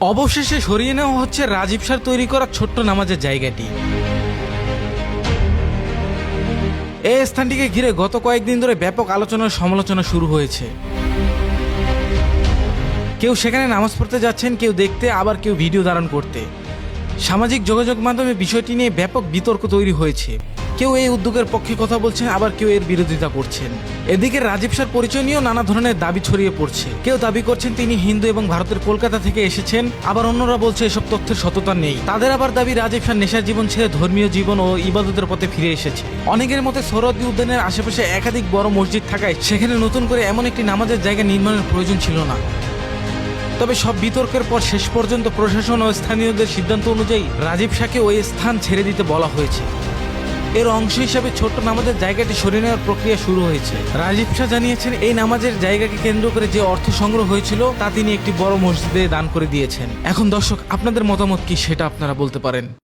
অবশেষে সরিয়ে নেওয়া হচ্ছে রাজীব শাহ তৈরি করা ছোট্ট নামাজের জায়গাটি। এই স্থানটিকে ঘিরে গত কয়েকদিন ধরে ব্যাপক আলোচনার সমালোচনা শুরু হয়েছে। কেউ সেখানে নামাজ পড়তে যাচ্ছেন, কেউ দেখতে, আবার কেউ ভিডিও ধারণ করতে। সামাজিক যোগাযোগ মাধ্যমে বিষয়টি নিয়ে ব্যাপক বিতর্ক তৈরি হয়েছে। কেউ এই উদ্যোগের পক্ষে কথা বলছেন, আবার কেউ এর বিরোধিতা করছেন। এদিকে রাজীব শাহর পরিচয় নিয়েও নানা ধরনের দাবি ছড়িয়ে পড়ছে। কেউ দাবি করছেন তিনি হিন্দু এবং ভারতের কলকাতা থেকে এসেছেন, আবার অন্যরা বলছে এসব তথ্যের সততা নেই। তাদের আবার দাবি রাজীব শাহ নেশার জীবন ছেড়ে ধর্মীয় জীবন ও ইবাদতের পথে ফিরে এসেছে। অনেকের মতে সোহরাওয়ার্দী উদ্যানের আশেপাশে একাধিক বড় মসজিদ থাকায় সেখানে নতুন করে এমন একটি নামাজের জায়গা নির্মাণের প্রয়োজন ছিল না। তবে সব বিতর্কের পর শেষ পর্যন্ত প্রশাসন ও স্থানীয়দের সিদ্ধান্ত অনুযায়ী রাজীব শাহকে ওই স্থান ছেড়ে দিতে বলা হয়েছে। এর অংশ হিসাবে ছোট্ট নামাজের জায়গাটি সরিয়ে নেওয়ার প্রক্রিয়া শুরু হয়েছে। রাজীব শাহ জানিয়েছেন এই নামাজের জায়গাকে কেন্দ্র করে যে অর্থ সংগ্রহ হয়েছিল তা তিনি একটি বড় মসজিদে দান করে দিয়েছেন। এখন দর্শক, আপনাদের মতামত কি সেটা আপনারা বলতে পারেন।